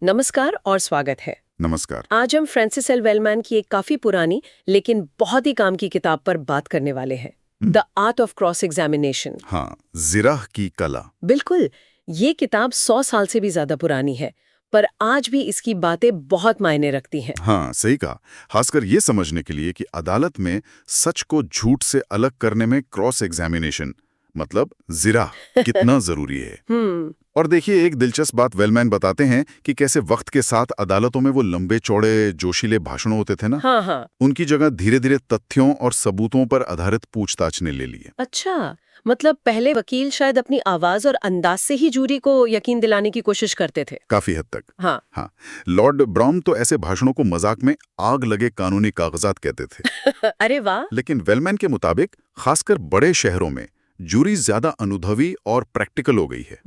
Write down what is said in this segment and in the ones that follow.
नमस्कार और स्वागत है। नमस्कार। आज हम फ्रांसिस एल वेलमैन की एक काफी पुरानी लेकिन बहुत ही काम की किताब पर बात करने वाले हैं, the art of cross examination. हाँ, जिराह की कला। बिल्कुल, ये किताब 100 साल से भी ज्यादा पुरानी है, पर आज भी इसकी बातें बहुत मायने रखती हैं। हाँ, सही कहा। खासकर ये समझने के लिए कि अदालत में सच को झूठ से अलग करने में क्रॉस एग्जामिनेशन मतलब जिराह कितना जरूरी है। और देखिए, एक दिलचस्प बात वेलमैन बताते हैं कि कैसे वक्त के साथ अदालतों में वो लंबे चौड़े जोशीले भाषण होते थे ना, हाँ हाँ। उनकी जगह धीरे धीरे तथ्यों और सबूतों पर आधारित पूछताछ ने ले ली है। अच्छा, मतलब पहले वकील शायद अपनी आवाज और अंदाज से ही जूरी को यकीन दिलाने की कोशिश करते थे। काफी हद तक। हाँ। हाँ, लॉर्ड ब्राउन तो ऐसे भाषणों को मजाक में आग लगे कानूनी कागजात कहते थे। अरे वाह। लेकिन वेलमैन के मुताबिक खासकर बड़े शहरों में जूरी ज्यादा अनुभवी और प्रैक्टिकल हो गई है।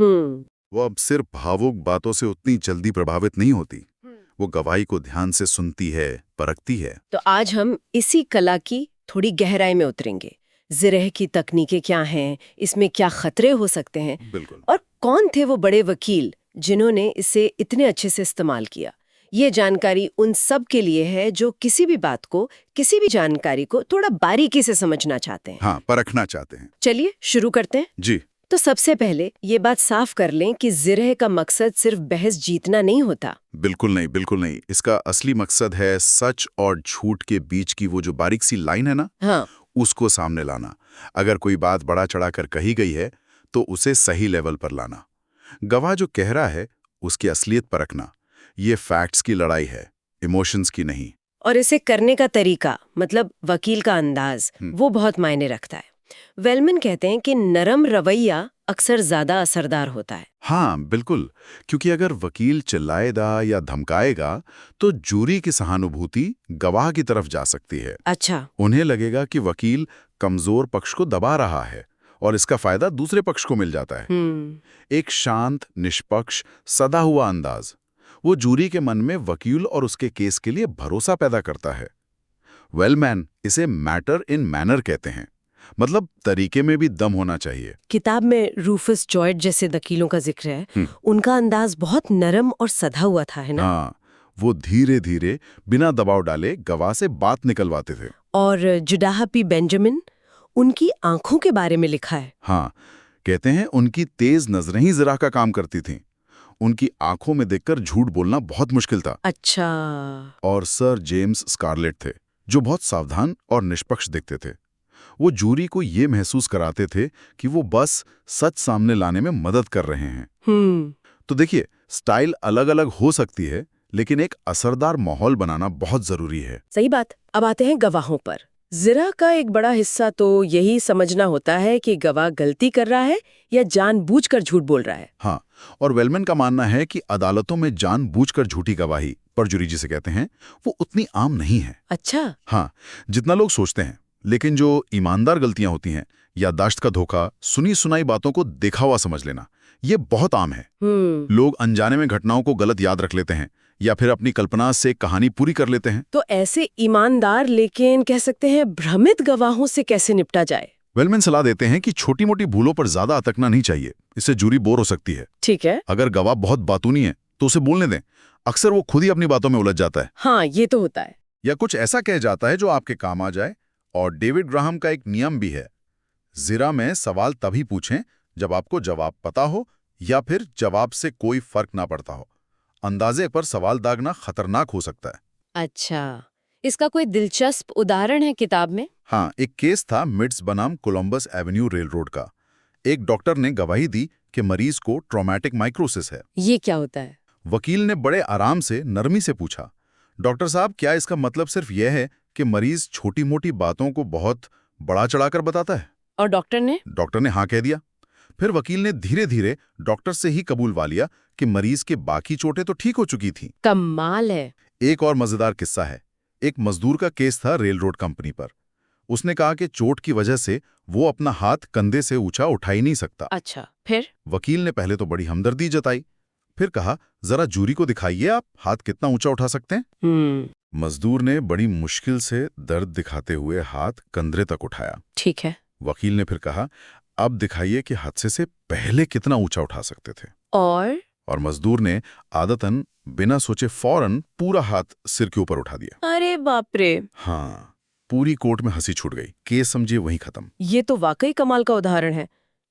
वो अब सिर्फ भावुक बातों से उतनी जल्दी प्रभावित नहीं होती। वो गवाही को ध्यान से सुनती है, परखती है। तो आज हम इसी कला की थोड़ी गहराई में उतरेंगे। जिरह की तकनीकें क्या हैं, इसमें क्या खतरे हो सकते हैं, बिल्कुल। और कौन थे वो बड़े वकील जिन्होंने इसे इतने अच्छे से इस्तेमाल किया। ये जानकारी उन सब के लिए है जो किसी भी बात को, किसी भी जानकारी को थोड़ा बारीकी से समझना चाहते हैं। हाँ, परखना चाहते हैं। चलिए शुरू करते हैं। जी। तो सबसे पहले ये बात साफ कर लें कि जिरह का मकसद सिर्फ बहस जीतना नहीं होता। बिल्कुल नहीं, बिल्कुल नहीं। इसका असली मकसद है सच और झूठ के बीच की वो जो बारीक सी लाइन है ना, हाँ। उसको सामने लाना। अगर कोई बात बड़ा चढ़ाकर कही गई है तो उसे सही लेवल पर लाना। गवाह जो कह रहा है उसकी असलियत परखना। ये फैक्ट्स की लड़ाई है, इमोशंस की नहीं। और इसे करने का तरीका, मतलब वकील का अंदाज, वो बहुत मायने रखता है। वेलमैन कहते हैं कि नरम रवैया अक्सर ज्यादा असरदार होता है। हाँ, बिल्कुल। क्योंकि अगर वकील चिल्लाएगा या धमकाएगा तो जूरी की सहानुभूति गवाह की तरफ जा सकती है। अच्छा। उन्हें लगेगा कि वकील कमजोर पक्ष को दबा रहा है और इसका फायदा दूसरे पक्ष को मिल जाता है। एक शांत, निष्पक्ष, सदा हुआ अंदाज वो जूरी के मन में वकील और उसके केस के लिए भरोसा पैदा करता है। वेलमैन इसे मैटर इन मैनर कहते हैं, मतलब तरीके में भी दम होना चाहिए। किताब में रूफस जॉयट जैसे वकीलों का जिक्र है। उनका अंदाज बहुत नरम और सधा हुआ था, है ना? हाँ, वो धीरे धीरे बिना दबाव डाले गवाह से बात निकलवाते थे। और जुडाह पी बेंजामिन, उनकी आंखों के बारे में लिखा है। हाँ, कहते हैं उनकी तेज नजरें ही जिराह का काम करती थीं। उनकी आंखों में देखकर झूठ बोलना बहुत मुश्किल था। अच्छा। और सर जेम्स स्कारलेट थे जो बहुत सावधान और निष्पक्ष दिखते थे। वो जूरी को ये महसूस कराते थे कि वो बस सच सामने लाने में मदद कर रहे हैं। तो देखिए, स्टाइल अलग अलग हो सकती है, लेकिन एक असरदार माहौल बनाना बहुत जरूरी है। सही बात। अब आते हैं गवाहों पर। जिरह का एक बड़ा हिस्सा तो यही समझना होता है कि गवाह गलती कर रहा है या जानबूझकर झूठ बोल रहा है। हाँ, और वेलमैन का मानना है कि अदालतों में जानबूझकर झूठी गवाही, परजुरी जिसे कहते हैं, वो उतनी आम नहीं है। अच्छा। हाँ, जितना लोग सोचते हैं। लेकिन जो ईमानदार गलतियां होती हैं, याददाश्त का धोखा, सुनी सुनाई बातों को देखा हुआ समझ लेना, ये बहुत आम है। लोग अनजाने में घटनाओं को गलत याद रख लेते हैं या फिर अपनी कल्पना से कहानी पूरी कर लेते हैं। तो ऐसे ईमानदार लेकिन कह सकते हैं भ्रमित गवाहों से कैसे निपटा जाए? वेलमैन सलाह देते हैं कि छोटी मोटी भूलों पर ज्यादा अतकना नहीं चाहिए, इससे जूरी बोर हो सकती है। ठीक है। अगर गवाह बहुत बातूनी है तो उसे बोलने दें, अक्सर वो खुद ही अपनी बातों में उलझ जाता है। हाँ, ये तो होता है। या कुछ ऐसा कह जाता है जो आपके काम आ जाए। और डेविड ग्राहम का एक नियम भी है, जिरा में सवाल तभी पूछें जब आपको जवाब पता हो या फिर जवाब से कोई फर्क ना पड़ता हो। अंदाजे पर सवाल दागना खतरनाक हो सकता है। अच्छा, इसका कोई दिलचस्प उदाहरण है किताब में? हाँ, एक केस था मिड्स बनाम कोलंबस एवेन्यू रेल रोड का। एक डॉक्टर ने गवाही दी कि मरीज को ट्रॉमेटिक माइक्रोसिस है। ये क्या होता है? वकील ने बड़े आराम से, नरमी से पूछा, डॉक्टर साहब, क्या इसका मतलब सिर्फ यह है कि मरीज छोटी मोटी बातों को बहुत बड़ा चढ़ाकर बताता है? और डॉक्टर ने हाँ कह दिया। फिर वकील ने धीरे धीरे डॉक्टर से ही कबूलवा लिया कि मरीज के बाकी चोटें तो ठीक हो चुकी थीं। कमाल है। एक और मजेदार किस्सा है। एक मजदूर का केस था रेल रोड कंपनी पर। उसने कहा कि चोट की वजह से वो अपना हाथ कंधे से ऊंचा उठा ही नहीं सकता। अच्छा, फिर? वकील ने पहले तो बड़ी हमदर्दी जताई, फिर कहा, जरा जूरी को दिखाइए आप हाथ कितना ऊंचा उठा सकते हैं। मजदूर ने बड़ी मुश्किल से दर्द दिखाते हुए हाथ कंधे तक उठाया। ठीक है। वकील ने फिर कहा, अब दिखाइए कि हादसे से पहले कितना ऊंचा उठा सकते थे। और मजदूर ने आदतन बिना सोचे फौरन पूरा हाथ सिर के ऊपर उठा दिया। अरे बाप रे। हाँ, पूरी कोर्ट में हंसी छूट गई, केस समझिए वहीं खत्म। ये तो वाकई कमाल का उदाहरण है।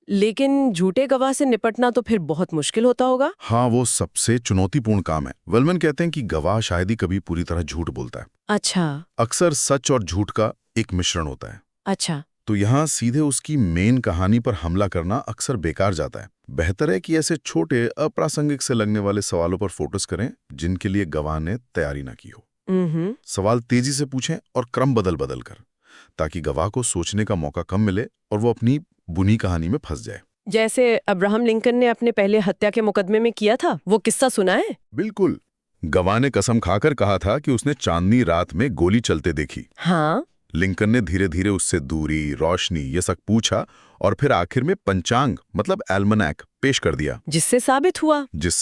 लेकिन झूठे गवाह से निपटना तो फिर बहुत मुश्किल होता होगा। हाँ, वो सबसे चुनौतीपूर्ण काम है। वेलमैन कहते हैं कि गवाह शायद ही कभी पूरी तरह झूठ बोलता है। अच्छा। अक्सर सच और झूठ का एक मिश्रण होता है। अच्छा। तो यहाँ सीधे उसकी मेन कहानी पर हमला करना अक्सर बेकार जाता है। बेहतर है कि ऐसे छोटे अप्रासंगिक से लगने वाले सवालों पर फोकस करें जिनके लिए गवाह ने तैयारी ना की हो। सवाल तेजी से पूछें और क्रम बदल बदल कर, ताकि गवाह को सोचने का मौका कम मिले और वो अपनी बुनी कहानी में फंस जाए। जैसे अब्राहम लिंकन ने अपने पहले हत्या के मुकदमे में किया था, वो किस्सा सुना है? बिल्कुल। गवाह ने कसम खाकर कहा था कि उसने चांदनी रात में गोली चलते देखी। हाँ। लिंकन ने धीरे धीरे उससे दूरी, रोशनी ये सब पूछा और फिर आखिर में पंचांग मतलब एल्मनैक पेश कर दिया, जिससे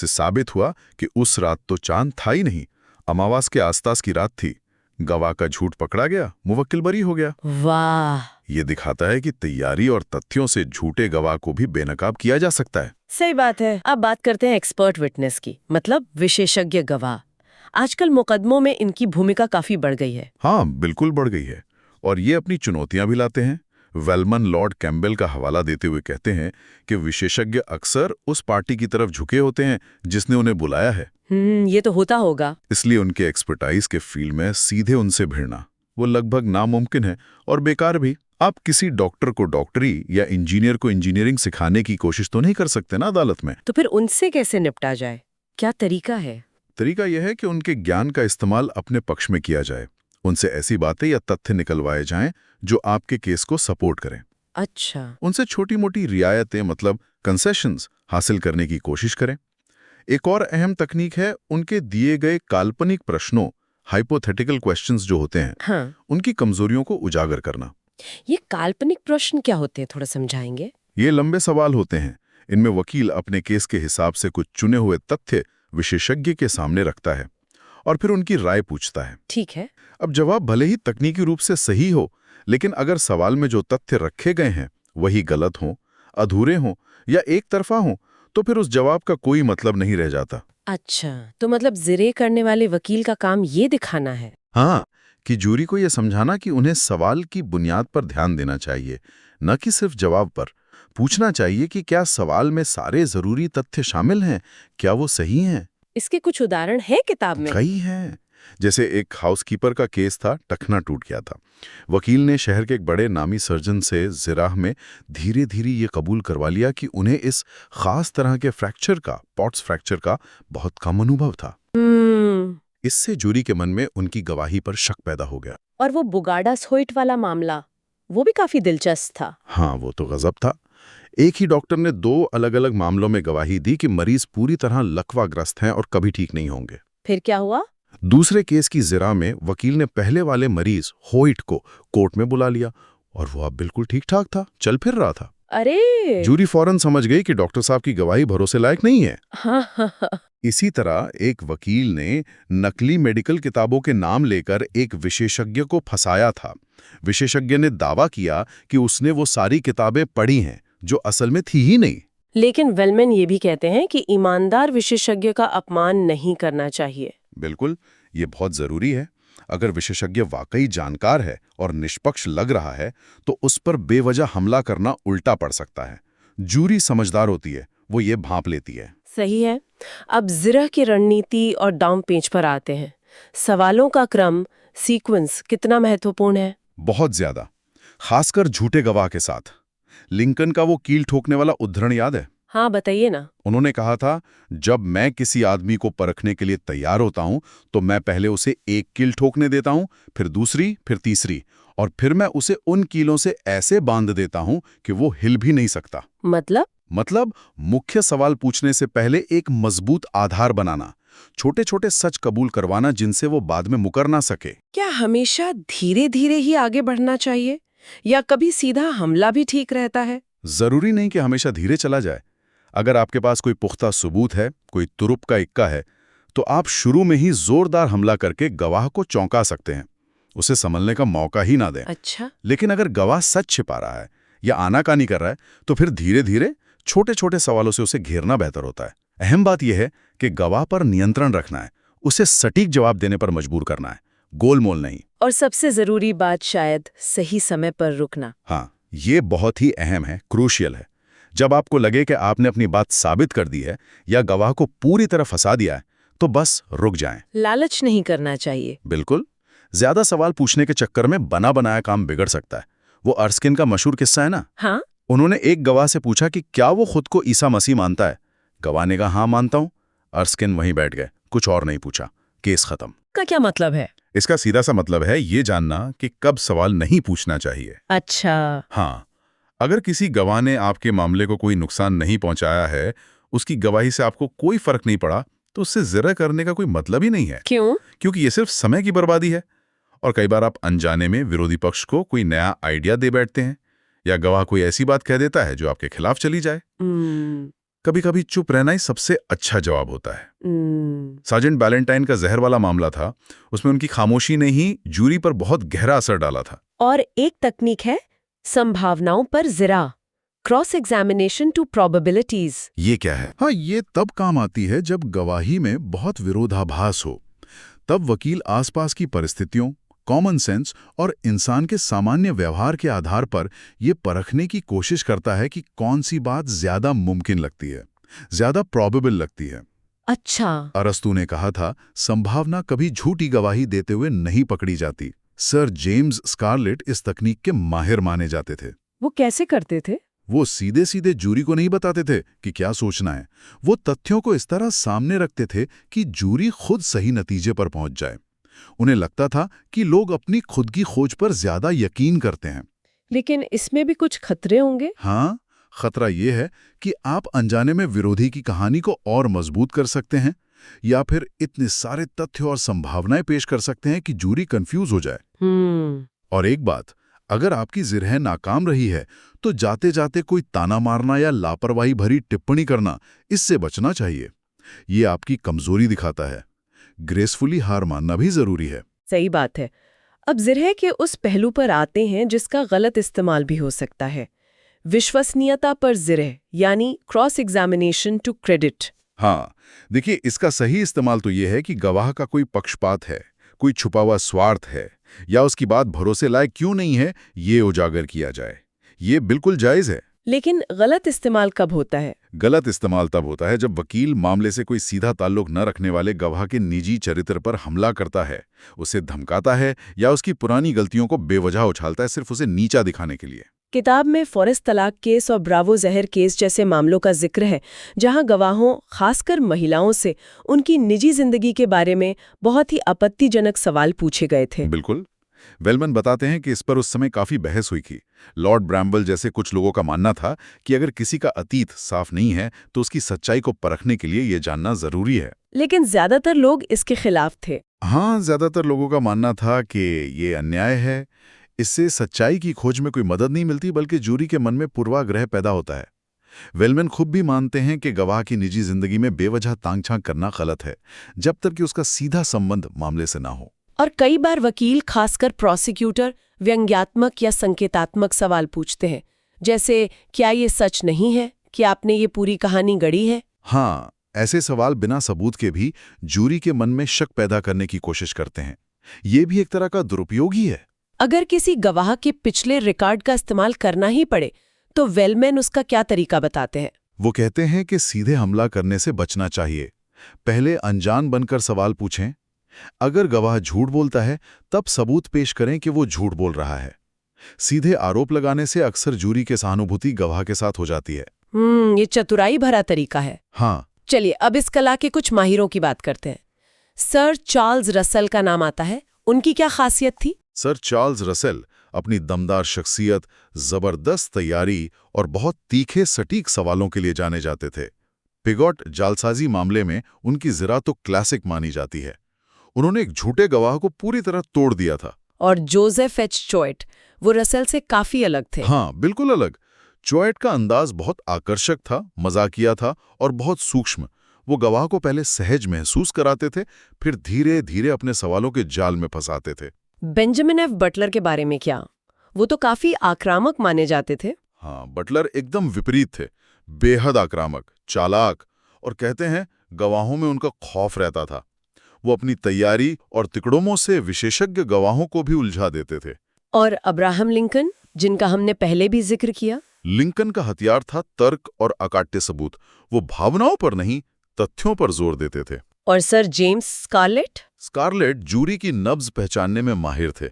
साबित हुआ कि उस रात तो चांद था ही नहीं, अमावास के आसपास की रात थी। गवाह का झूठ पकड़ा गया, मुवक्किल बरी हो गया। वाह। ये दिखाता है कि तैयारी और तथ्यों से झूठे गवाह को भी बेनकाब किया जा सकता है। सही बात है। अब बात करते हैं एक्सपर्ट विटनेस की, मतलब विशेषज्ञ गवाह। आजकल मुकदमों में इनकी भूमिका काफी बढ़ गई है। हाँ, बिल्कुल बढ़ गई है, और ये अपनी चुनौतियां भी लाते हैं। वेलमन लॉर्ड कैम्पबेल का हवाला देते हुए कहते हैं कि विशेषज्ञ अक्सर उस पार्टी की तरफ झुके होते हैं जिसने उन्हें बुलाया है। ये तो होता होगा। इसलिए उनके एक्सपर्टाइज के फील्ड में सीधे उनसे भिड़ना वो लगभग नामुमकिन है और बेकार भी। आप किसी डॉक्टर को डॉक्टरी या इंजीनियर को इंजीनियरिंग सिखाने की कोशिश तो नहीं कर सकते ना अदालत में। तो फिर उनसे कैसे निपटा जाए? क्या तरीका है? तरीका यह है कि उनके ज्ञान का इस्तेमाल अपने पक्ष में किया जाए। उनसे ऐसी बातें या तथ्य निकलवाए जाएं जो आपके केस को सपोर्ट करें। अच्छा। उनसे छोटी मोटी रियायतें मतलब कंसेशंस हासिल करने की कोशिश करें। एक और अहम तकनीक है उनके दिए गए काल्पनिक प्रश्नों, हाइपोथेटिकल क्वेश्चंस जो होते हैं, हाँ। उनकी कमजोरियों को उजागर करना। ये काल्पनिक प्रश्न क्या होते हैं, थोड़ा समझाएंगे? ये लंबे सवाल होते हैं। इनमें वकील अपने केस के हिसाब से कुछ चुने हुए तथ्य विशेषज्ञ के सामने रखता है और फिर उनकी राय पूछता है। ठीक है। अब जवाब भले ही तकनीकी रूप से सही हो, लेकिन अगर सवाल में जो तथ्य रखे गए हैं वही गलत हों, अधूरे हों या एक तरफा हों, तो फिर उस जवाब का कोई मतलब नहीं रह जाता। अच्छा, तो मतलब जिरे करने वाले वकील का काम ये दिखाना है। हाँ, कि जूरी को यह समझाना कि उन्हें सवाल की बुनियाद पर ध्यान देना चाहिए, न कि सिर्फ जवाब पर। पूछना चाहिए कि क्या सवाल में सारे जरूरी तथ्य शामिल हैं, क्या वो सही हैं। इसके कुछ उदाहरण है किताब में? कई हैं। जैसे एक हाउसकीपर का केस था, टखना टूट गया था। वकील ने शहर के एक बड़े नामी सर्जन से जिराह में धीरे धीरे ये कबूल करवा लिया कि उन्हें इस खास तरह के फ्रैक्चर का, पॉट्स फ्रैक्चर का बहुत कम अनुभव था। इससे जूरी के मन में उनकी गवाही पर शक पैदा हो गया। और वो बुगाडा-स्होइट वाला मामला, वो भी काफी दिलचस्प था। हाँ, वो तो गजब था। एक ही डॉक्टर ने 2 अलग-अलग मामलों में गवाही दी कि मरीज पूरी तरह लकवाग्रस्त हैं और कभी ठीक नहीं होंगे। फिर क्या हुआ? दूसरे केस की जिरा में वकील ने पहले वाले मरीज होइट को कोर्ट में बुला लिया और वो अब बिल्कुल ठीक ठाक था, चल फिर रहा था। अरे! जूरी फौरन समझ गई कि डॉक्टर साहब की गवाही भरोसे लायक नहीं है। हाँ। इसी तरह एक वकील ने नकली मेडिकल किताबों के नाम लेकर एक विशेषज्ञ को फंसाया था। विशेषज्ञ ने दावा किया कि उसने वो सारी किताबें पढ़ी हैं जो असल में थी ही नहीं। लेकिन वेलमैन ये भी कहते हैं कि ईमानदार विशेषज्ञ का अपमान नहीं करना चाहिए। बिल्कुल, ये बहुत जरूरी है। अगर विशेषज्ञ वाकई जानकार है और निष्पक्ष लग रहा है तो उस पर बेवजह हमला करना उल्टा पड़ सकता है। जूरी समझदार होती है, वो ये भांप लेती है। सही है। अब जिरह की रणनीति और दांव पेंच पर आते हैं। सवालों का क्रम, सीक्वेंस कितना महत्वपूर्ण है? बहुत ज्यादा, खासकर झूठे गवाह के साथ। लिंकन का वो कील ठोकने वाला उद्धरण याद है? हाँ, बताइए ना। उन्होंने कहा था, जब मैं किसी आदमी को परखने के लिए तैयार होता हूं तो मैं पहले उसे एक कील ठोकने देता हूं, फिर दूसरी, फिर तीसरी, और फिर मैं उसे उन कीलों से ऐसे बांध देता हूं कि वो हिल भी नहीं सकता। मतलब मुख्य सवाल पूछने से पहले एक मजबूत आधार बनाना, छोटे छोटे सच कबूल करवाना जिनसे वो बाद में मुकर ना सके। क्या हमेशा धीरे धीरे ही आगे बढ़ना चाहिए या कभी सीधा हमला भी ठीक रहता है? जरूरी नहीं कि हमेशा धीरे चला जाए। अगर आपके पास कोई पुख्ता सबूत है, कोई तुरुप का इक्का है, तो आप शुरू में ही जोरदार हमला करके गवाह को चौंका सकते हैं, उसे संभलने का मौका ही ना दें। अच्छा। लेकिन अगर गवाह सच छिपा रहा है या आनाकानी कर रहा है तो फिर धीरे धीरे छोटे छोटे सवालों से उसे घेरना बेहतर होता है। अहम बात यह है कि गवाह पर नियंत्रण रखना है, उसे सटीक जवाब देने पर मजबूर करना है, गोलमोल नहीं। और सबसे जरूरी बात शायद सही समय पर रुकना। हाँ, ये बहुत ही अहम है, क्रूशियल है। जब आपको लगे कि आपने अपनी बात साबित कर दी है या गवाह को पूरी तरह फंसा दिया है, तो बस रुक जाएं। लालच नहीं करना चाहिए। बिल्कुल। ज्यादा सवाल पूछने के चक्कर में बना बनाया काम बिगड़ सकता है। वो अर्स्किन का मशहूर किस्सा है ना। हाँ। उन्होंने एक गवाह से पूछा कि क्या वो खुद को ईसा मसीह मानता है। गवाह ने कहा हाँ मानता हूं। अर्स्किन वहीं बैठ गए, कुछ और नहीं पूछा। केस खत्म। का क्या मतलब है? इसका सीधा सा मतलब है ये जानना कि कब सवाल नहीं पूछना चाहिए। अच्छा। हाँ, अगर किसी गवाह ने आपके मामले को कोई नुकसान नहीं पहुंचाया है, उसकी गवाही से आपको कोई फर्क नहीं पड़ा, तो उससे जिरह करने का कोई मतलब ही नहीं है। क्यों? क्योंकि ये सिर्फ समय की बर्बादी है। और कई बार आप अनजाने में विरोधी पक्ष को कोई नया आइडिया दे बैठते हैं, या गवाह कोई ऐसी बात कह देता है जो आपके खिलाफ चली जाए। कभी कभी चुप रहना ही सबसे अच्छा जवाब होता है। सार्जेंट बैलेंटाइन का जहर वाला मामला था, उसमें उनकी खामोशी ने ही जूरी पर बहुत गहरा असर डाला था। और एक तकनीक है संभावनाओं पर जिरा, क्रॉस एग्जामिनेशन टू प्रोबेबिलिटीज। ये क्या है? हाँ, ये तब काम आती है जब गवाही में बहुत विरोधाभास हो। तब वकील आसपास की परिस्थितियों, कॉमन सेंस और इंसान के सामान्य व्यवहार के आधार पर यह परखने की कोशिश करता है कि कौन सी बात ज्यादा मुमकिन लगती है, ज्यादा प्रोबेबल लगती है। अच्छा। अरस्तू ने कहा था, संभावना कभी झूठी गवाही देते हुए नहीं पकड़ी जाती। सर जेम्स स्कारलेट इस तकनीक के माहिर माने जाते थे। वो कैसे करते थे? वो सीधे सीधे जूरी को नहीं बताते थे कि क्या सोचना है। वो तथ्यों को इस तरह सामने रखते थे कि जूरी खुद सही नतीजे पर पहुंच जाए। उन्हें लगता था कि लोग अपनी खुद की खोज पर ज्यादा यकीन करते हैं। लेकिन इसमें भी कुछ खतरे होंगे। हाँ, खतरा यह है कि आप अनजाने में विरोधी की कहानी को और मजबूत कर सकते हैं, या फिर इतने सारे तथ्य और संभावनाएं पेश कर सकते हैं कि जूरी कंफ्यूज हो जाए। और एक बात, अगर आपकी जिरह नाकाम रही है, तो जाते जाते कोई ताना मारना या लापरवाही भरी टिप्पणी करना, इससे बचना चाहिए। ये आपकी कमजोरी दिखाता है। ग्रेसफुली हार मानना भी जरूरी है। सही बात है। अब जिरह के उस पहलू पर आते हैं जिसका गलत इस्तेमाल भी हो सकता है, विश्वसनीयता पर जिरह, यानी क्रॉस एग्जामिनेशन टू क्रेडिट। हाँ, देखिए, इसका सही इस्तेमाल तो यह है कि गवाह का कोई पक्षपात है, कोई छुपा हुआ स्वार्थ है, या उसकी बात भरोसे लायक क्यों नहीं है, ये उजागर किया जाए। ये बिल्कुल जायज है। लेकिन गलत इस्तेमाल कब होता है? गलत इस्तेमाल तब होता है जब वकील मामले से कोई सीधा ताल्लुक न रखने वाले गवाह के निजी चरित्र पर हमला करता है, उसे धमकाता है या उसकी पुरानी गलतियों को बेवजह उछालता है, सिर्फ उसे नीचा दिखाने के लिए। किताब में फॉरेस्ट तलाक केस और ब्रावो जहर केस जैसे मामलों का जिक्र है, जहां गवाहों, खासकर महिलाओं से उनकी निजी जिंदगी के बारे में बहुत ही आपत्तिजनक सवाल पूछे गए थे। बिल्कुल। वेलमन बताते हैं कि इस पर उस समय काफी बहस हुई थी। लॉर्ड ब्रैम्बल जैसे कुछ लोगों का मानना था कि अगर किसी का अतीत साफ नहीं है, तो उसकी सच्चाई को परखने के लिए ये जानना जरूरी है। लेकिन ज्यादातर लोग इसके खिलाफ थे। हाँ, ज्यादातर लोगों का मानना था कि ये अन्याय है, इससे सच्चाई की खोज में कोई मदद नहीं मिलती, बल्कि जूरी के मन में पूर्वाग्रह पैदा होता है। वेलमैन खुद भी मानते हैं कि गवाह की निजी जिंदगी में बेवजह तांग-झांक करना गलत है, जब तक कि उसका सीधा संबंध मामले से ना हो। और कई बार वकील, खासकर प्रोसिक्यूटर, व्यंग्यात्मक या संकेतात्मक सवाल पूछते हैं, जैसे क्या ये सच नहीं है कि आपने ये पूरी कहानी गढ़ी है? हाँ, ऐसे सवाल बिना सबूत के भी जूरी के मन में शक पैदा करने की कोशिश करते हैं। ये भी एक तरह का दुरुपयोग ही है। अगर किसी गवाह के पिछले रिकॉर्ड का इस्तेमाल करना ही पड़े, तो वेलमैन उसका क्या तरीका बताते हैं? वो कहते हैं कि सीधे हमला करने से बचना चाहिए। पहले अनजान बनकर सवाल पूछें। अगर गवाह झूठ बोलता है, तब सबूत पेश करें कि वो झूठ बोल रहा है। सीधे आरोप लगाने से अक्सर जूरी के सहानुभूति गवाह के साथ हो जाती है। ये चतुराई भरा तरीका है। हाँ। चलिए अब इस कला के कुछ माहिरों की बात करते हैं। सर चार्ल्स रसल का नाम आता है। उनकी क्या खासियत थी? सर चार्ल्स रसेल अपनी दमदार शख्सियत, जबरदस्त तैयारी और बहुत तीखे सटीक सवालों के लिए जाने जाते थे। पिगॉट जालसाजी मामले में उनकी जिरा तो क्लासिक मानी जाती है। उन्होंने एक झूठे गवाह को पूरी तरह तोड़ दिया था। और जोसेफ एच चोएट, वो रसेल से काफी अलग थे। हाँ, बिल्कुल अलग। चोएट का अंदाज बहुत आकर्षक था, मजाकिया था और बहुत सूक्ष्म। वो गवाह को पहले सहज महसूस कराते थे, फिर धीरे धीरे अपने सवालों के जाल में फंसाते थे। बेंजामिन एफ बटलर के बारे में क्या? वो तो काफी आक्रामक माने जाते थे। हाँ, बटलर एकदम विपरीत थे। बेहद आक्रामक, चालाक और कहते हैं गवाहों में उनका खौफ रहता था। वो अपनी तैयारी और तिकड़मों से विशेषज्ञ गवाहों को भी उलझा देते थे। और अब्राहम लिंकन, जिनका हमने पहले भी जिक्र किया? लिंकन का हथियार था तर्क और अकाट्य सबूत। वो भावनाओं पर नहीं, तथ्यों पर जोर देते थे। और sir James Scarlett? Scarlett jury की नब्ज पहचानने में माहिर थे।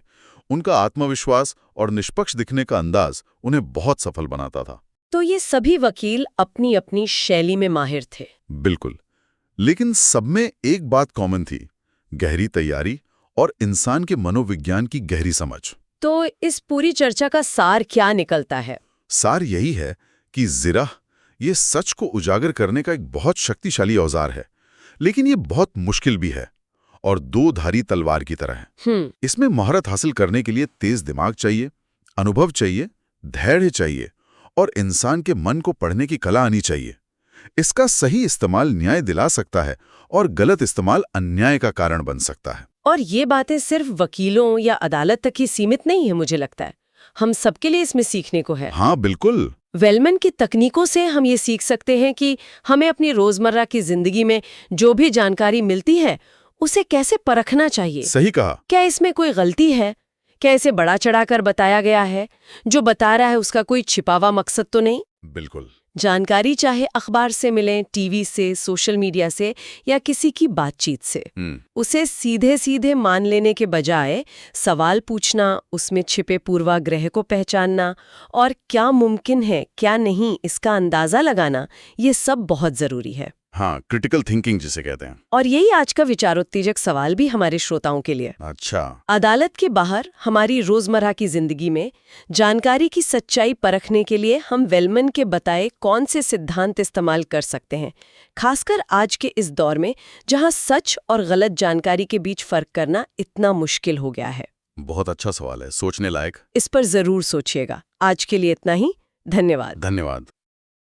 उनका आत्मविश्वास और निष्पक्ष दिखने का अंदाज उन्हें बहुत सफल बनाता था। तो ये सभी वकील अपनी अपनी शैली में माहिर थे। बिल्कुल, लेकिन सब में एक बात कॉमन थी, गहरी तैयारी और इंसान के मनोविज्ञान की गहरी समझ। तो इस पूरी चर्चा का सार क्या निकलता है? सार यही है कि जिरह ये सच को उजागर करने का एक बहुत शक्तिशाली औजार है, लेकिन ये बहुत मुश्किल भी है और दो धारी तलवार की तरह है। इसमें महारत हासिल करने के लिए तेज दिमाग चाहिए, अनुभव चाहिए, धैर्य चाहिए और इंसान के मन को पढ़ने की कला आनी चाहिए। इसका सही इस्तेमाल न्याय दिला सकता है और गलत इस्तेमाल अन्याय का कारण बन सकता है। और ये बातें सिर्फ वकीलों या अदालत तक ही सीमित नहीं है, मुझे लगता है हम सबके लिए इसमें सीखने को है। हाँ बिल्कुल। वेलमैन की तकनीकों से हम ये सीख सकते हैं कि हमें अपनी रोजमर्रा की जिंदगी में जो भी जानकारी मिलती है उसे कैसे परखना चाहिए। सही कहा। क्या इसमें कोई गलती है? क्या इसे बड़ा चढ़ाकर बताया गया है? जो बता रहा है उसका कोई छिपावा मकसद तो नहीं? बिल्कुल। जानकारी चाहे अखबार से मिले, टीवी से, सोशल मीडिया से या किसी की बातचीत से, उसे सीधे सीधे मान लेने के बजाय सवाल पूछना, उसमें छिपे पूर्वाग्रह को पहचानना और क्या मुमकिन है क्या नहीं इसका अंदाजा लगाना, ये सब बहुत जरूरी है। हाँ, क्रिटिकल थिंकिंग जिसे कहते हैं। और यही आज का विचारोत्तेजक सवाल भी हमारे श्रोताओं के लिए। अच्छा। अदालत के बाहर हमारी रोजमर्रा की जिंदगी में जानकारी की सच्चाई परखने के लिए हम वेलमैन के बताए कौन से सिद्धांत इस्तेमाल कर सकते हैं, खासकर आज के इस दौर में जहां सच और गलत जानकारी के बीच फर्क करना इतना मुश्किल हो गया है। बहुत अच्छा सवाल है, सोचने लायक। इस पर जरूर सोचिएगा। आज के लिए इतना ही। धन्यवाद। धन्यवाद।